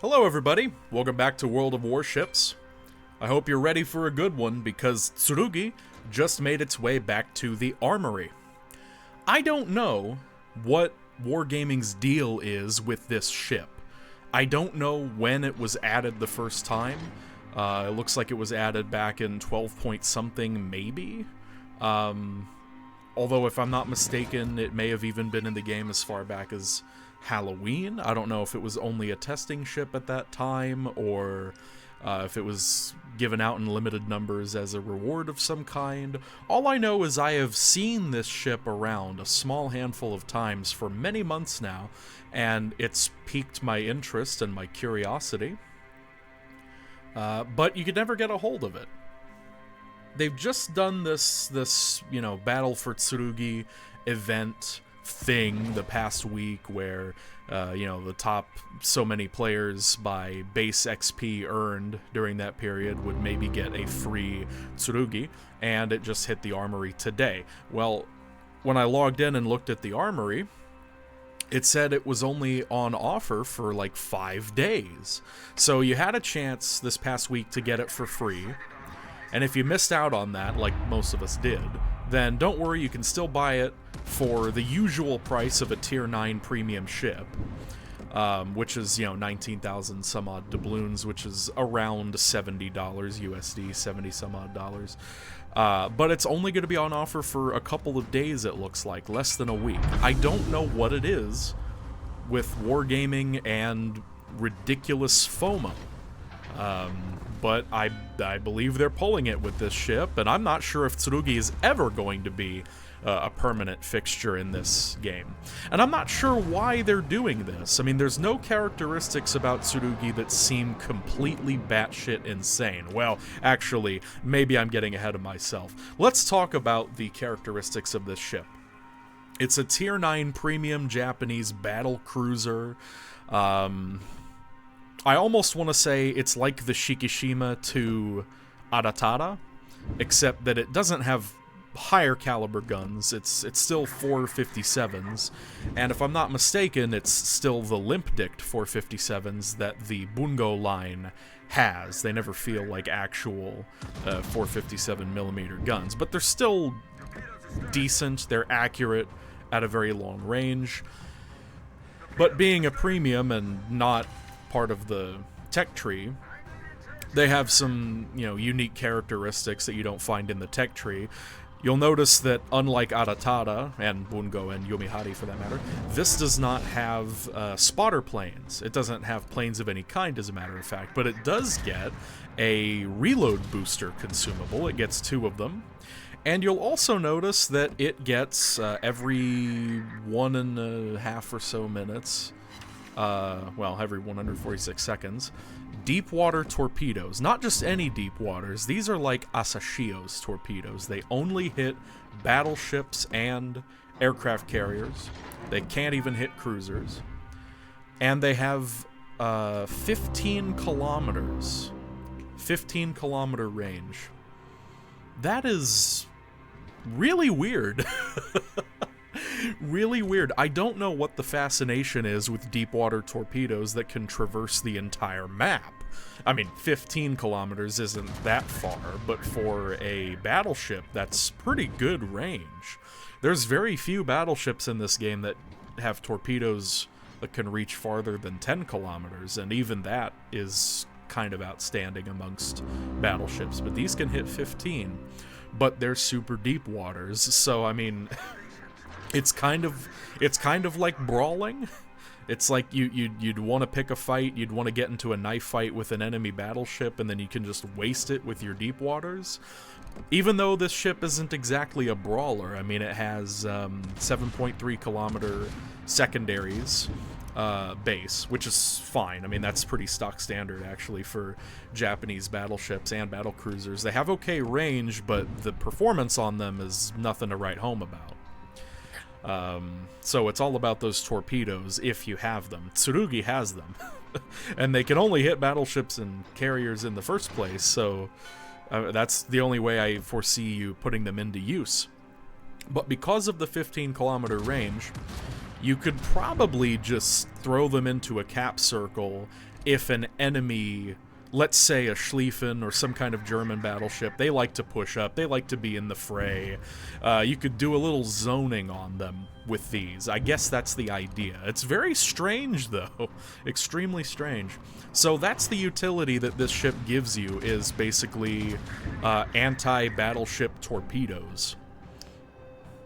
Hello everybody, welcome back to World of Warships. I hope you're ready for a good one because Tsurugi just made its way back to the armory. I don't know what Wargaming's deal is with this ship. I don't know when it was added the first time. It looks like it was added back in 12 point something maybe. Although if I'm not mistaken, it may have even been in the game as far back as Halloween. I don't know if it was only a testing ship at that time, or if it was given out in limited numbers as a reward of some kind. All I know is I have seen this ship around a small handful of times for many months now, and it's piqued my interest and my curiosity. But you could never get a hold of it. They've just done this Battle for Tsurugi event thing the past week where the top so many players by base XP earned during that period would maybe get a free Tsurugi, and it just hit the armory today. Well, when I logged in and looked at the armory, it said it was only on offer for like 5 days. So you had a chance this past week to get it for free, and if you missed out on that, like most of us did, then don't worry, you can still buy it for the usual price of a Tier 9 premium ship, which is, 19,000 some odd doubloons, which is around $70 USD, 70 some odd dollars. But it's only going to be on offer for a couple of days, it looks like, less than a week. I don't know what it is with Wargaming and ridiculous FOMO. But I believe they're pulling it with this ship, and I'm not sure if Tsurugi is ever going to be a permanent fixture in this game. And I'm not sure why they're doing this. I mean, there's no characteristics about Tsurugi that seem completely batshit insane. Well, actually, maybe I'm getting ahead of myself. Let's talk about the characteristics of this ship. It's a Tier 9 premium Japanese battlecruiser. I almost want to say it's like the Shikishima to Aratada, except that it doesn't have higher caliber guns. It's still 457s, and if I'm not mistaken, it's still the limp-dicked 457s that the Bungo line has. They never feel like actual 457mm guns, but they're still decent. They're accurate at a very long range. But being a premium and not part of the tech tree, they have some, unique characteristics that you don't find in the tech tree. You'll notice that unlike Aratada, and Bungo and Yomihari for that matter, this does not have spotter planes. It doesn't have planes of any kind, as a matter of fact, but it does get a reload booster consumable. It gets 2 of them. And you'll also notice that it gets, every 1.5 or so minutes, every 146 seconds, deep water torpedoes. Not just any deep waters. These are like Asashio's torpedoes. They only hit battleships and aircraft carriers. They can't even hit cruisers. And they have 15 kilometers. 15 kilometer range. That is really weird. Really weird. I don't know what the fascination is with deep water torpedoes that can traverse the entire map. I mean, 15 kilometers isn't that far, but for a battleship, that's pretty good range. There's very few battleships in this game that have torpedoes that can reach farther than 10 kilometers, and even that is kind of outstanding amongst battleships. But these can hit 15, but they're super deep waters, so I mean... It's kind of like brawling. It's like you'd want to pick a fight, you'd want to get into a knife fight with an enemy battleship, and then you can just waste it with your deep waters. Even though this ship isn't exactly a brawler, I mean, it has 7.3 kilometer secondaries base, which is fine. I mean, that's pretty stock standard, actually, for Japanese battleships and battlecruisers. They have okay range, but the performance on them is nothing to write home about. So it's all about those torpedoes if you have them. Tsurugi has them. And they can only hit battleships and carriers in the first place, so that's the only way I foresee you putting them into use. But because of the 15 kilometer range, you could probably just throw them into a cap circle if an enemy, let's say a Schlieffen or some kind of German battleship, they like to push up, they like to be in the fray. You could do a little zoning on them with these. I guess that's the idea. It's very strange, though. Extremely strange. So that's the utility that this ship gives you, is basically anti-battleship torpedoes.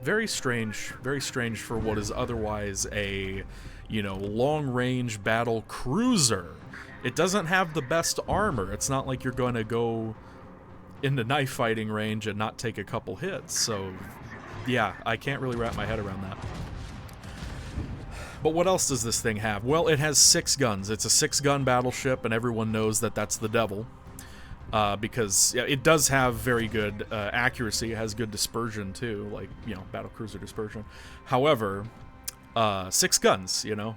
Very strange for what is otherwise a, you know, long-range battle cruiser. It doesn't have the best armor. It's not like you're going to go into knife fighting range and not take a couple hits. So, yeah, I can't really wrap my head around that. But what else does this thing have? Well, it has 6 guns. It's a 6-gun battleship, and everyone knows that that's the devil. Because it does have very good accuracy. It has good dispersion, too, like, you know, battlecruiser dispersion. However, 6 guns, you know.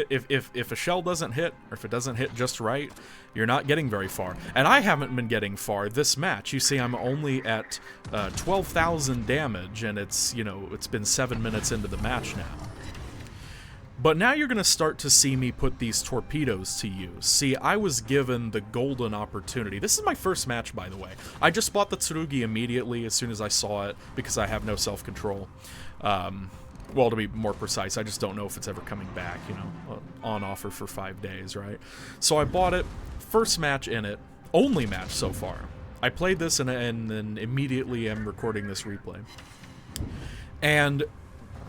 if a shell doesn't hit, or if it doesn't hit just right, you're not getting very far. And I haven't been getting far this match. You see, I'm only at 12,000 damage, and it's, you know, it's been 7 minutes into the match now. But now you're going to start to see me put these torpedoes to use. See, I was given the golden opportunity. This is my first match, by the way. I just bought the Tsurugi immediately as soon as I saw it, because I have no self-control. Well, to be more precise, I just don't know if it's ever coming back, you know, on offer for 5 days, right? So I bought it, first match in it, only match so far. I played this and then immediately am recording this replay. And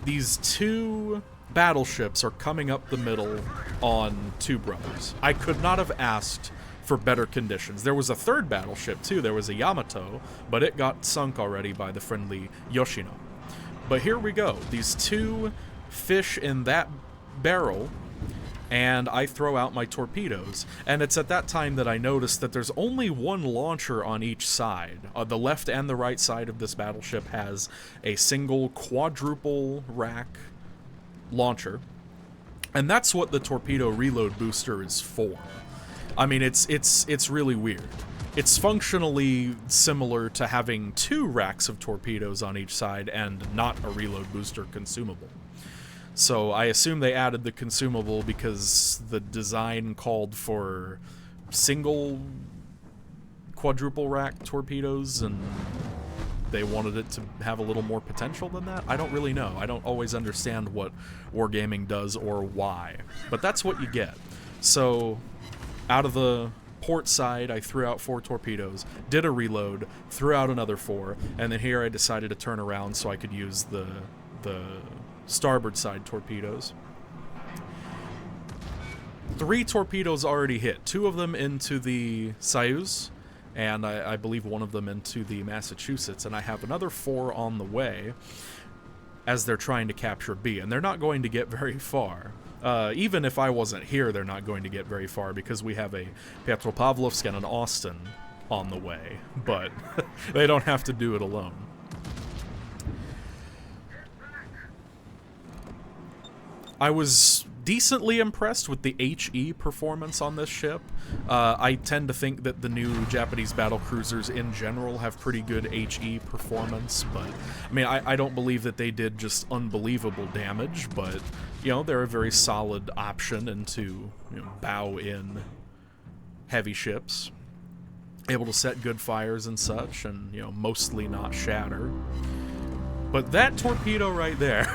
these 2 battleships are coming up the middle on Two Brothers. I could not have asked for better conditions. There was a 3rd battleship too. There was a Yamato, but it got sunk already by the friendly Yoshino. But here we go. These 2 fish in that barrel, and I throw out my torpedoes. And it's at that time that I noticed that there's only 1 launcher on each side. The left and the right side of this battleship has a single quadruple rack launcher, and that's what the torpedo reload booster is for. I mean, it's really weird. It's functionally similar to having 2 racks of torpedoes on each side and not a reload booster consumable. So I assume they added the consumable because the design called for single quadruple rack torpedoes, and they wanted it to have a little more potential than that? I don't really know. I don't always understand what wargaming does or why. But that's what you get. So, out of the port side, I threw out 4 torpedoes, did a reload, threw out another 4, and then here I decided to turn around so I could use the starboard side torpedoes. 3 torpedoes already hit. 2 of them into the Soyuz, and I believe 1 of them into the Massachusetts, and I have another 4 on the way as they're trying to capture B, and they're not going to get very far. Even if I wasn't here, they're not going to get very far, because we have a Petropavlovsk and an Austin on the way, but they don't have to do it alone. I was decently impressed with the HE performance on this ship. I tend to think that the new Japanese battlecruisers in general have pretty good HE performance, but I mean, I don't believe that they did just unbelievable damage, but you know, they're a very solid option into, you know, bow-in heavy ships, able to set good fires and such, and you know, mostly not shatter. But that torpedo right there.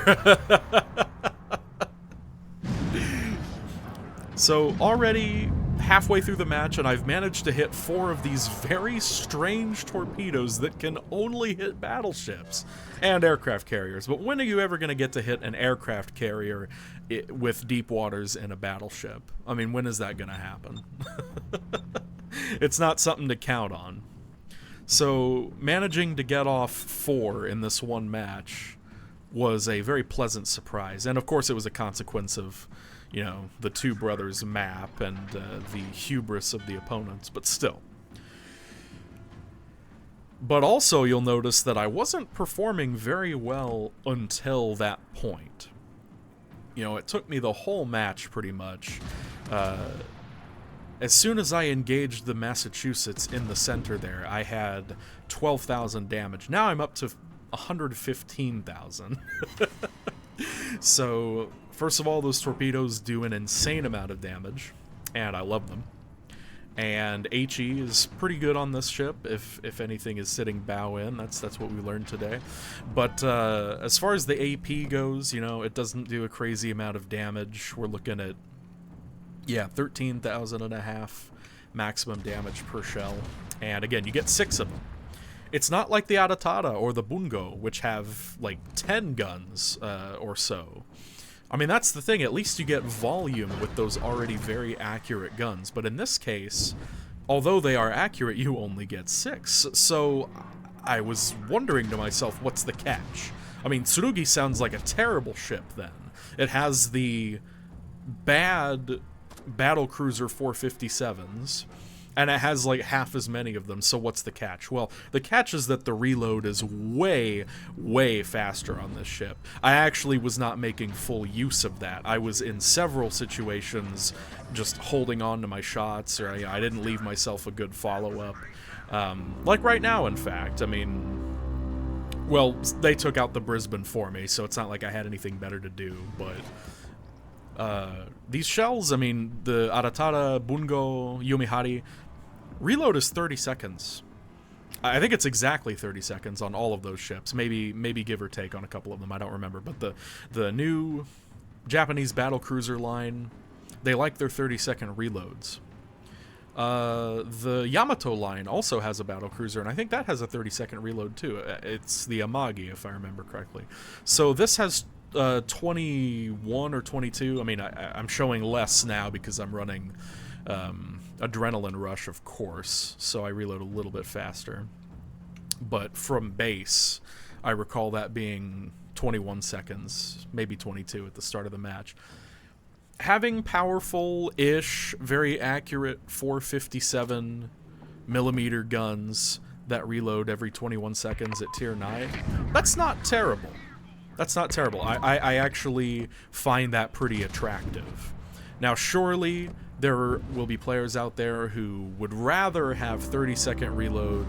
So already halfway through the match, and I've managed to hit 4 of these very strange torpedoes that can only hit battleships and aircraft carriers. But when are you ever going to get to hit an aircraft carrier with deep waters in a battleship? I mean, when is that going to happen? It's not something to count on. So managing to get off 4 in this one match was a very pleasant surprise. And of course it was a consequence of, you know, the Two Brothers map and the hubris of the opponents, but still. But also you'll notice that I wasn't performing very well until that point. You know, it took me the whole match pretty much. As soon as I engaged the Massachusetts in the center there, I had 12,000 damage. Now I'm up to 115,000. So, first of all, those torpedoes do an insane amount of damage, and I love them. And HE is pretty good on this ship. If anything is sitting bow in, that's what we learned today. But as far as the AP goes, you know, it doesn't do a crazy amount of damage. We're looking at 13,000 and a half maximum damage per shell. And again, you get 6 of them. It's not like the Aratada or the Bungo, which have like 10 guns or so. I mean, that's the thing. At least you get volume with those already very accurate guns. But in this case, although they are accurate, you only get 6. So I was wondering to myself, what's the catch? I mean, Tsurugi sounds like a terrible ship then. It has the bad battlecruiser 457s, and it has like half as many of them, so what's the catch? Well, the catch is that the reload is way, way faster on this ship. I actually was not making full use of that. I was in several situations just holding on to my shots, or I didn't leave myself a good follow-up. Like right now, in fact. I mean, well, they took out the Brisbane for me, so it's not like I had anything better to do, but these shells, I mean, the Aratada, Bungo, Yumihari, reload is 30 seconds. I think it's exactly 30 seconds on all of those ships. Maybe give or take on a couple of them. I don't remember. But the new Japanese battlecruiser line, they like their 30-second reloads. The Yamato line also has a battlecruiser, and I think that has a 30-second reload too. It's the Amagi, if I remember correctly. So this has 21 or 22. I mean, I'm showing less now because I'm running Adrenaline Rush, of course, so I reload a little bit faster. But from base, I recall that being 21 seconds, maybe 22 at the start of the match. Having powerful-ish, very accurate 457 millimeter guns that reload every 21 seconds at tier 9, that's not terrible. That's not terrible. I actually find that pretty attractive. Now, surely there will be players out there who would rather have 30-second reload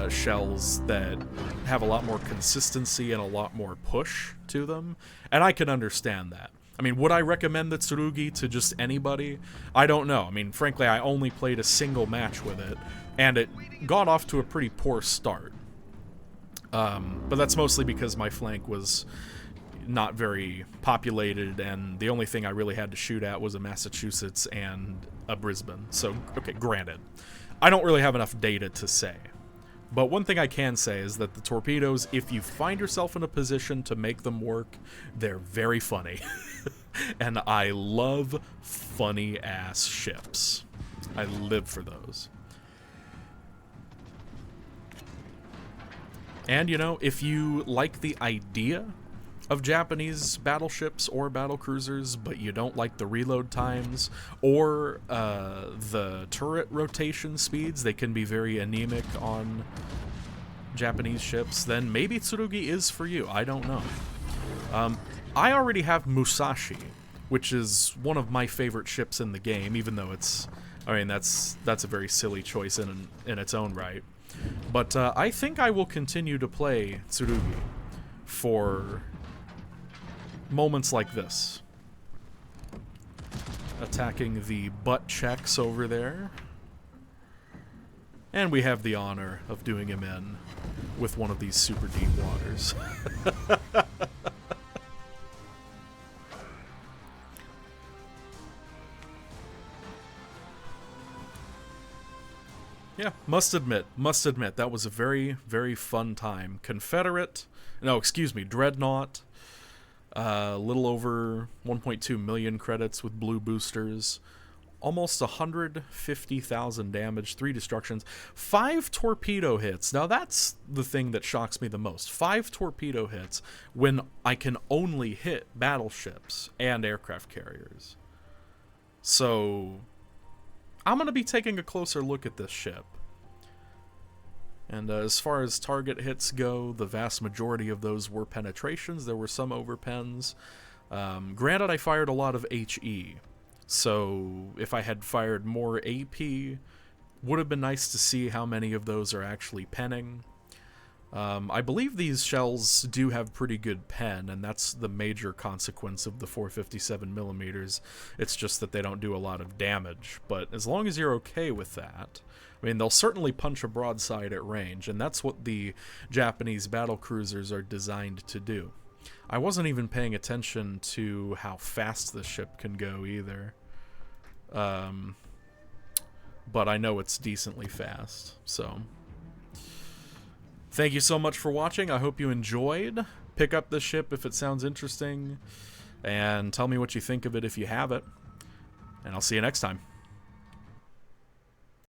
shells that have a lot more consistency and a lot more push to them, and I can understand that. I mean, would I recommend the Tsurugi to just anybody? I don't know. I mean, frankly, I only played a single match with it, and it got off to a pretty poor start. But that's mostly because my flank was not very populated, and the only thing I really had to shoot at was a Massachusetts and a Brisbane. So, okay, granted, I don't really have enough data to say. But one thing I can say is that the torpedoes, if you find yourself in a position to make them work, they're very funny. And I love funny-ass ships. I live for those. And, you know, if you like the idea of Japanese battleships or battlecruisers, but you don't like the reload times or the turret rotation speeds, they can be very anemic on Japanese ships, then maybe Tsurugi is for you. I don't know. I already have Musashi, which is one of my favorite ships in the game, even though it's, I mean, that's a very silly choice in its own right. But I think I will continue to play Tsurugi for moments like this. Attacking the butt checks over there. And we have the honor of doing him in with one of these super deep waters. Yeah, must admit, that was a very, very fun time. Dreadnought, a little over 1.2 million credits with blue boosters, almost 150,000 damage, 3 destructions, 5 torpedo hits. Now that's the thing that shocks me the most. 5 torpedo hits when I can only hit battleships and aircraft carriers. So I'm going to be taking a closer look at this ship. And as far as target hits go, the vast majority of those were penetrations. There were some overpens. Granted, I fired a lot of HE. So if I had fired more AP, would have been nice to see how many of those are actually penning. I believe these shells do have pretty good pen, and that's the major consequence of the 457 millimeters. It's just that they don't do a lot of damage. But as long as you're okay with that, I mean, they'll certainly punch a broadside at range, and that's what the Japanese battlecruisers are designed to do. I wasn't even paying attention to how fast the ship can go either. But I know it's decently fast, so... Thank you so much for watching. I hope you enjoyed. Pick up the ship if it sounds interesting, and tell me what you think of it if you have it. And I'll see you next time.